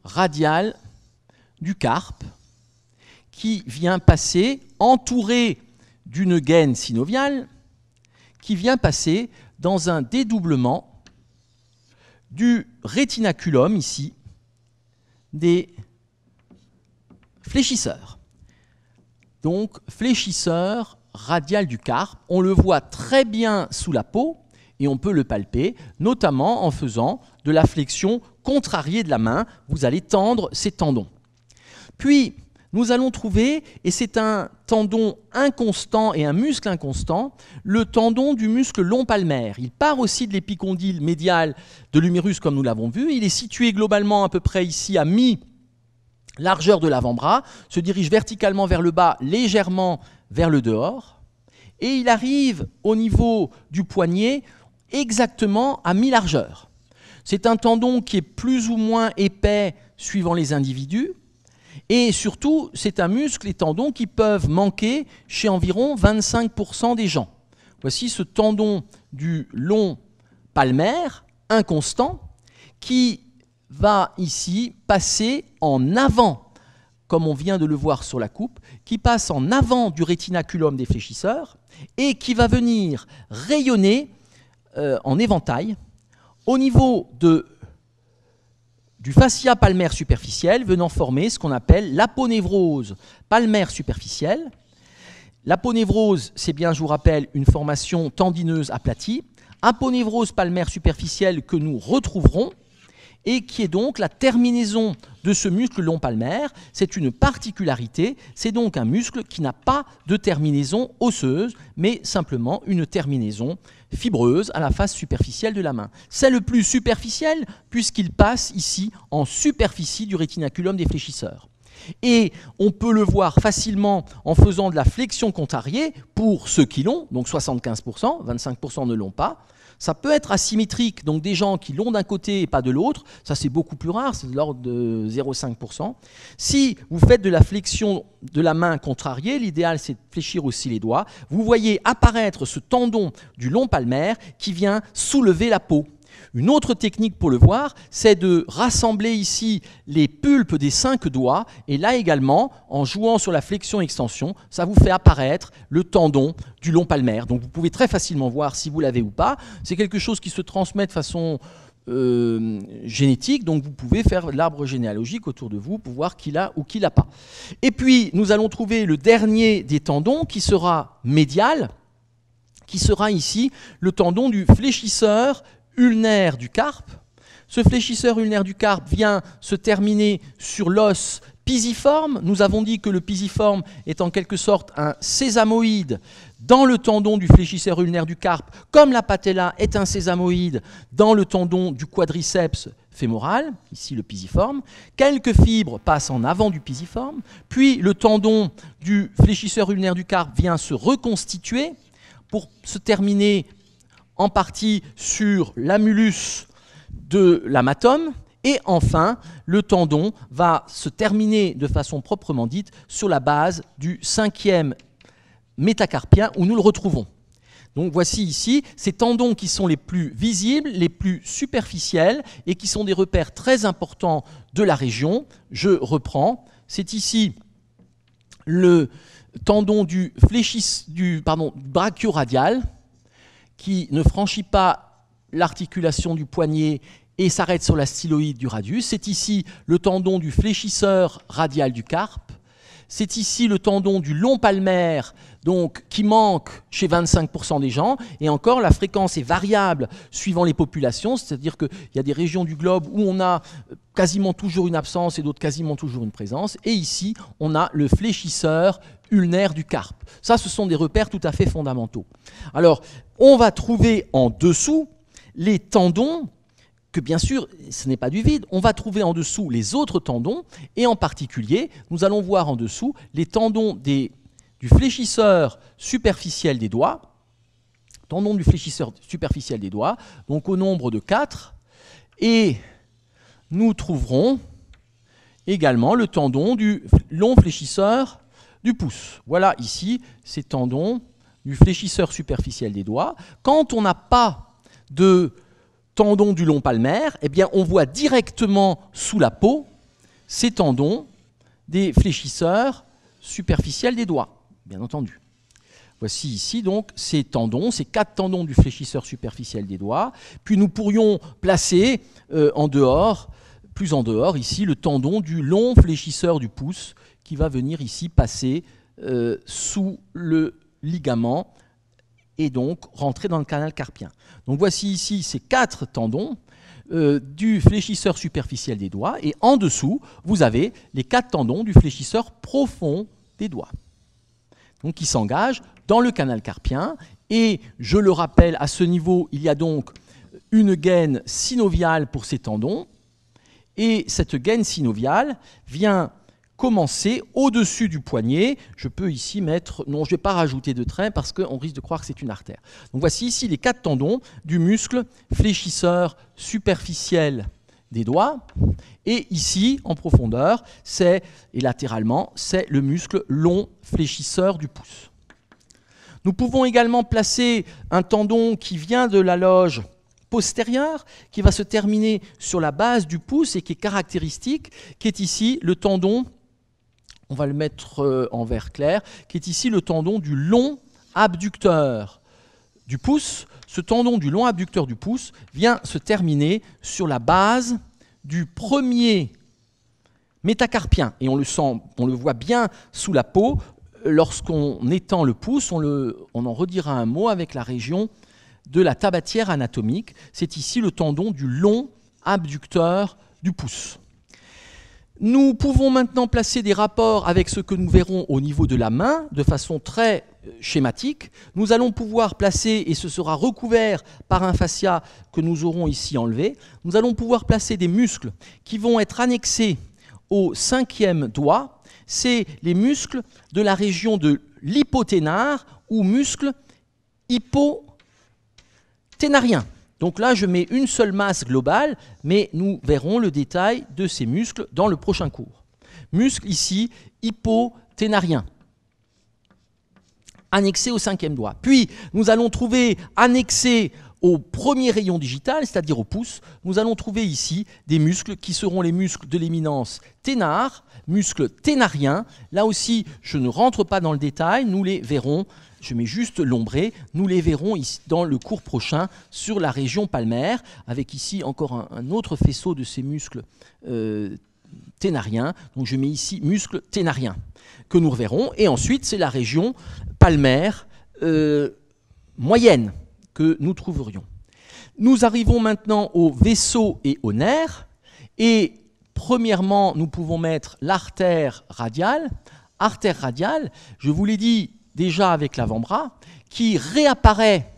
radial du carpe qui vient passer, entouré d'une gaine synoviale, qui vient passer dans un dédoublement du rétinaculum ici des fléchisseurs. Donc fléchisseur radial du carpe, on le voit très bien sous la peau, et on peut le palper, notamment en faisant de la flexion contrariée de la main. Vous allez tendre ces tendons. Puis, nous allons trouver, et c'est un tendon inconstant et un muscle inconstant, le tendon du muscle long palmaire. Il part aussi de l'épicondyle médial de l'humérus, comme nous l'avons vu. Il est situé globalement à peu près ici à mi-largeur de l'avant-bras, se dirige verticalement vers le bas, légèrement vers le dehors, et il arrive au niveau du poignet exactement à mi-largeur. C'est un tendon qui est plus ou moins épais suivant les individus, et surtout, c'est un muscle et tendon qui peuvent manquer chez environ 25% des gens. Voici ce tendon du long palmaire, inconstant, qui va ici passer en avant, comme on vient de le voir sur la coupe, qui passe en avant du rétinaculum des fléchisseurs et qui va venir rayonner en éventail au niveau du fascia palmaire superficiel, venant former ce qu'on appelle l'aponévrose palmaire superficielle. L'aponévrose, c'est bien, je vous rappelle, une formation tendineuse aplatie. Aponévrose palmaire superficielle que nous retrouverons et qui est donc la terminaison de ce muscle long palmaire. C'est une particularité, c'est donc un muscle qui n'a pas de terminaison osseuse, mais simplement une terminaison fibreuse à la face superficielle de la main. C'est le plus superficiel puisqu'il passe ici en superficie du rétinaculum des fléchisseurs. Et on peut le voir facilement en faisant de la flexion contrariée pour ceux qui l'ont, donc 75%, 25% ne l'ont pas. Ça peut être asymétrique, donc des gens qui l'ont d'un côté et pas de l'autre, ça c'est beaucoup plus rare, c'est de l'ordre de 0,5%. Si vous faites de la flexion de la main contrariée, l'idéal c'est de fléchir aussi les doigts, vous voyez apparaître ce tendon du long palmaire qui vient soulever la peau. Une autre technique pour le voir, c'est de rassembler ici les pulpes des 5 doigts, et là également, en jouant sur la flexion-extension, ça vous fait apparaître le tendon du long palmaire. Donc vous pouvez très facilement voir si vous l'avez ou pas. C'est quelque chose qui se transmet de façon génétique, donc vous pouvez faire l'arbre généalogique autour de vous pour voir qui l'a ou qui l'a pas. Et puis, nous allons trouver le dernier des tendons qui sera médial, qui sera ici le tendon du fléchisseur ulnaire du carpe. Ce fléchisseur ulnaire du carpe vient se terminer sur l'os pisiforme. Nous avons dit que le pisiforme est en quelque sorte un sésamoïde dans le tendon du fléchisseur ulnaire du carpe, comme la patella est un sésamoïde dans le tendon du quadriceps fémoral, ici le pisiforme. Quelques fibres passent en avant du pisiforme, puis le tendon du fléchisseur ulnaire du carpe vient se reconstituer pour se terminer en partie sur l'amulus de l'amatome, et enfin, le tendon va se terminer de façon proprement dite sur la base du 5e métacarpien où nous le retrouvons. Donc voici ici ces tendons qui sont les plus visibles, les plus superficiels et qui sont des repères très importants de la région. Je reprends, c'est ici le tendon du brachioradial, qui ne franchit pas l'articulation du poignet et s'arrête sur la styloïde du radius. C'est ici le tendon du fléchisseur radial du carpe. C'est ici le tendon du long palmaire, donc, qui manque chez 25% des gens. Et encore, la fréquence est variable suivant les populations, c'est-à-dire qu'il y a des régions du globe où on a quasiment toujours une absence et d'autres quasiment toujours une présence. Et ici, on a le fléchisseur ulnaire du carpe. Ça, ce sont des repères tout à fait fondamentaux. Alors, on va trouver en dessous les tendons, que bien sûr, ce n'est pas du vide, on va trouver en dessous les autres tendons, et en particulier, nous allons voir en dessous les tendons du fléchisseur superficiel des doigts, tendon du fléchisseur superficiel des doigts, donc au nombre de 4, et nous trouverons également le tendon du long fléchisseur du pouce. Voilà ici ces tendons du fléchisseur superficiel des doigts. Quand on n'a pas de tendon du long palmaire, eh bien on voit directement sous la peau ces tendons des fléchisseurs superficiels des doigts, bien entendu. Voici ici donc ces tendons, ces 4 tendons du fléchisseur superficiel des doigts. Puis nous pourrions placer en dehors, plus en dehors, ici le tendon du long fléchisseur du pouce qui va venir ici passer sous le ligament et donc rentrer dans le canal carpien. Donc voici ici ces 4 tendons du fléchisseur superficiel des doigts, et en dessous, vous avez les 4 tendons du fléchisseur profond des doigts, donc qui s'engagent dans le canal carpien. Et je le rappelle, à ce niveau, il y a donc une gaine synoviale pour ces tendons, et cette gaine synoviale vient commencer au-dessus du poignet. Je peux ici mettre... Non, je ne vais pas rajouter de trait parce qu'on risque de croire que c'est une artère. Donc voici ici les 4 tendons du muscle fléchisseur superficiel des doigts. Et ici, en profondeur, et latéralement, c'est le muscle long fléchisseur du pouce. Nous pouvons également placer un tendon qui vient de la loge postérieure, qui va se terminer sur la base du pouce et qui est caractéristique, qui est ici le tendon, on va le mettre en vert clair, qui est ici le tendon du long abducteur du pouce. Ce tendon du long abducteur du pouce vient se terminer sur la base du premier métacarpien. Et on le sent, on le voit bien sous la peau. Lorsqu'on étend le pouce, on en redira un mot avec la région de la tabatière anatomique. C'est ici le tendon du long abducteur du pouce. Nous pouvons maintenant placer des rapports avec ce que nous verrons au niveau de la main de façon très schématique. Nous allons pouvoir placer, et ce sera recouvert par un fascia que nous aurons ici enlevé, nous allons pouvoir placer des muscles qui vont être annexés au 5e doigt. C'est les muscles de la région de l'hypoténar ou muscles ténarien. Donc là, je mets une seule masse globale, mais nous verrons le détail de ces muscles dans le prochain cours. Muscle ici, hypoténarien, annexé au 5e doigt. Puis, nous allons trouver annexé au premier rayon digital, c'est-à-dire au pouce, nous allons trouver ici des muscles qui seront les muscles de l'éminence ténare, muscles ténariens. Là aussi, je ne rentre pas dans le détail, nous les verrons. Je mets juste l'ombré, nous les verrons ici dans le cours prochain sur la région palmaire, avec ici encore un autre faisceau de ces muscles ténariens. Donc je mets ici muscle ténarien, que nous reverrons. Et ensuite, c'est la région palmaire moyenne que nous trouverions. Nous arrivons maintenant aux vaisseaux et aux nerfs. Et premièrement, nous pouvons mettre l'artère radiale. Artère radiale, je vous l'ai dit, déjà avec l'avant-bras, qui réapparaît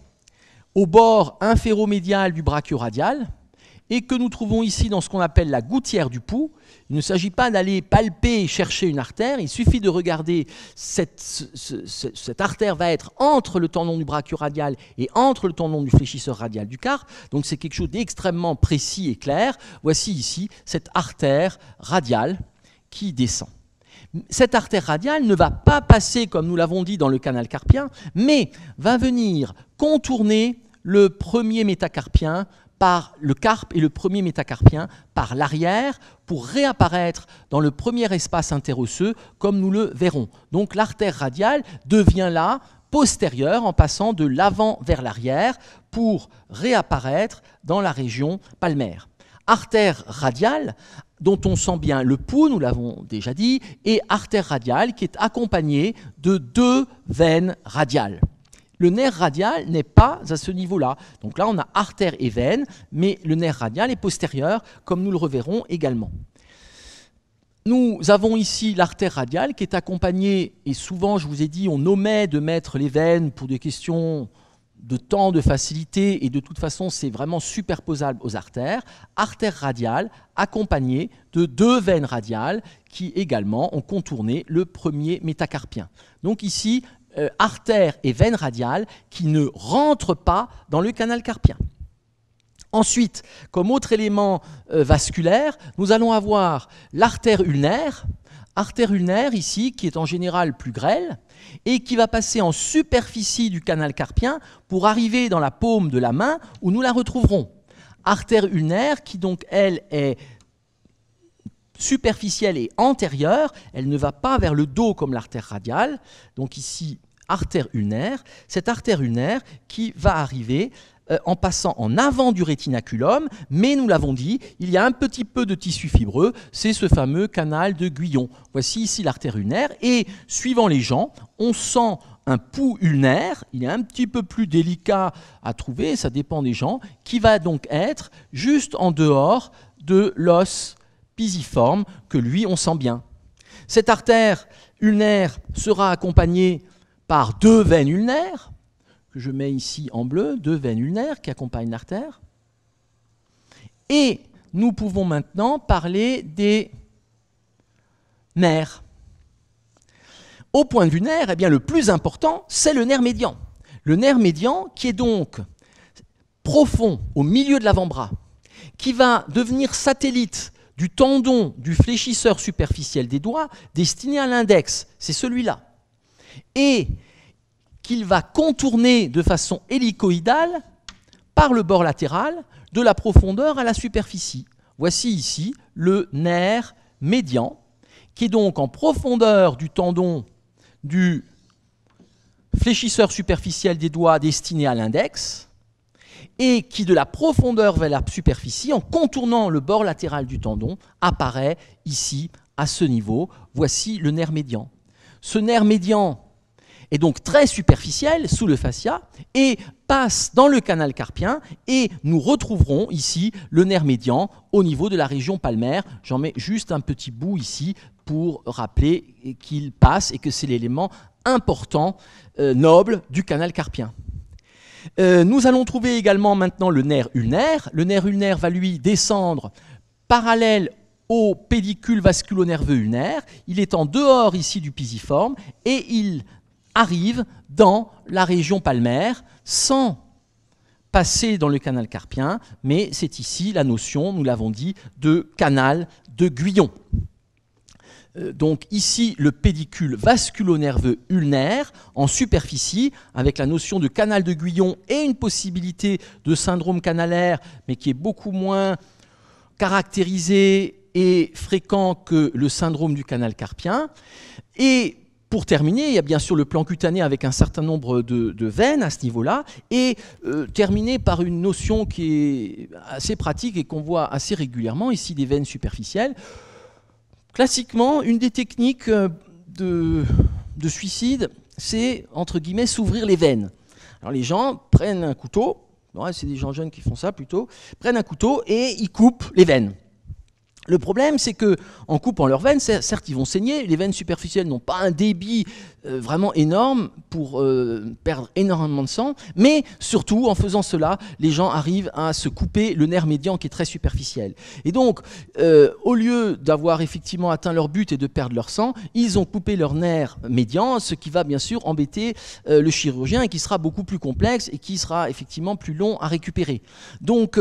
au bord inféromédial du brachioradial et que nous trouvons ici dans ce qu'on appelle la gouttière du pouls. Il ne s'agit pas d'aller palper et chercher une artère, il suffit de regarder, cette artère va être entre le tendon du brachioradial et entre le tendon du fléchisseur radial du carpe, donc c'est quelque chose d'extrêmement précis et clair. Voici ici cette artère radiale qui descend. Cette artère radiale ne va pas passer, comme nous l'avons dit, dans le canal carpien, mais va venir contourner le premier métacarpien par le carpe et le premier métacarpien par l'arrière pour réapparaître dans le premier espace interosseux, comme nous le verrons. Donc l'artère radiale devient là postérieure en passant de l'avant vers l'arrière pour réapparaître dans la région palmaire. Artère radiale, dont on sent bien le pouls, nous l'avons déjà dit, et artère radiale qui est accompagnée de 2 veines radiales. Le nerf radial n'est pas à ce niveau-là. Donc là, on a artère et veine, mais le nerf radial est postérieur, comme nous le reverrons également. Nous avons ici l'artère radiale qui est accompagnée, et souvent, je vous ai dit, on omet de mettre les veines pour des questions de temps, de facilité, et de toute façon, c'est vraiment superposable aux artères. Artère radiale accompagnée de 2 veines radiales qui également ont contourné le premier métacarpien. Donc ici, artère et veine radiale qui ne rentrent pas dans le canal carpien. Ensuite, comme autre élément vasculaire, nous allons avoir l'artère ulnaire ici, qui est en général plus grêle, et qui va passer en superficie du canal carpien pour arriver dans la paume de la main où nous la retrouverons. Artère ulnaire qui donc, elle, est superficielle et antérieure, elle ne va pas vers le dos comme l'artère radiale, donc ici, artère ulnaire, cette artère ulnaire qui va arriver en passant en avant du rétinaculum, mais nous l'avons dit, il y a un petit peu de tissu fibreux, c'est ce fameux canal de Guyon. Voici ici l'artère ulnaire, et suivant les gens, on sent un pouls ulnaire, il est un petit peu plus délicat à trouver, ça dépend des gens, qui va donc être juste en dehors de l'os pisiforme, que lui, on sent bien. Cette artère ulnaire sera accompagnée par 2 veines ulnaires, que je mets ici en bleu, 2 veines ulnaires qui accompagnent l'artère. Et nous pouvons maintenant parler des nerfs. Au point de vue nerf, eh bien, le plus important, c'est le nerf médian. Le nerf médian qui est donc profond au milieu de l'avant-bras, qui va devenir satellite du tendon du fléchisseur superficiel des doigts destiné à l'index, c'est celui-là. Et qu'il va contourner de façon hélicoïdale par le bord latéral de la profondeur à la superficie. Voici ici le nerf médian, qui est donc en profondeur du tendon du fléchisseur superficiel des doigts destiné à l'index, et qui, de la profondeur vers la superficie, en contournant le bord latéral du tendon, apparaît ici, à ce niveau. Voici le nerf médian. Ce nerf médian est donc très superficiel sous le fascia et passe dans le canal carpien, et nous retrouverons ici le nerf médian au niveau de la région palmaire. J'en mets juste un petit bout ici pour rappeler qu'il passe et que c'est l'élément important, noble du canal carpien. Nous allons trouver également maintenant le nerf ulnaire. Le nerf ulnaire va lui descendre parallèle au pédicule vasculonerveux ulnaire. Il est en dehors ici du pisiforme et il arrive dans la région palmaire sans passer dans le canal carpien, mais c'est ici la notion, nous l'avons dit, de canal de Guyon. Donc ici, le pédicule vasculo-nerveux ulnaire en superficie, avec la notion de canal de Guyon et une possibilité de syndrome canalaire, mais qui est beaucoup moins caractérisé et fréquent que le syndrome du canal carpien. Et pour terminer, il y a bien sûr le plan cutané avec un certain nombre de veines à ce niveau-là, et terminé par une notion qui est assez pratique et qu'on voit assez régulièrement, ici des veines superficielles. Classiquement, une des techniques de suicide, c'est, entre guillemets, s'ouvrir les veines. Alors les gens prennent un couteau, c'est des gens jeunes qui font ça plutôt, prennent un couteau et ils coupent les veines. Le problème, c'est qu'en coupant leurs veines, certes, ils vont saigner. Les veines superficielles n'ont pas un débit vraiment énorme pour perdre énormément de sang. Mais surtout, en faisant cela, les gens arrivent à se couper le nerf médian qui est très superficiel. Et donc, au lieu d'avoir effectivement atteint leur but et de perdre leur sang, ils ont coupé leur nerf médian, ce qui va bien sûr embêter le chirurgien et qui sera beaucoup plus complexe et qui sera effectivement plus long à récupérer. Donc,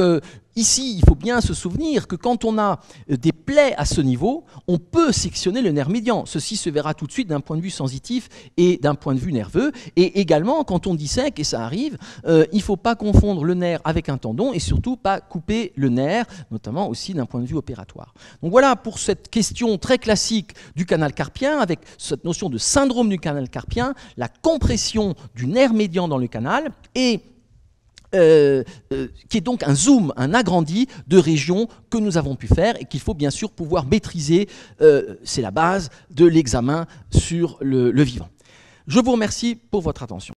ici, il faut bien se souvenir que quand on a des plaies à ce niveau, on peut sectionner le nerf médian. Ceci se verra tout de suite d'un point de vue sensitif et d'un point de vue nerveux. Et également, quand on dissèque, et ça arrive, il ne faut pas confondre le nerf avec un tendon et surtout pas couper le nerf, notamment aussi d'un point de vue opératoire. Donc voilà pour cette question très classique du canal carpien, avec cette notion de syndrome du canal carpien, la compression du nerf médian dans le canal et qui est donc un zoom, un agrandi de régions que nous avons pu faire et qu'il faut bien sûr pouvoir maîtriser. C'est la base de l'examen sur le vivant. Je vous remercie pour votre attention.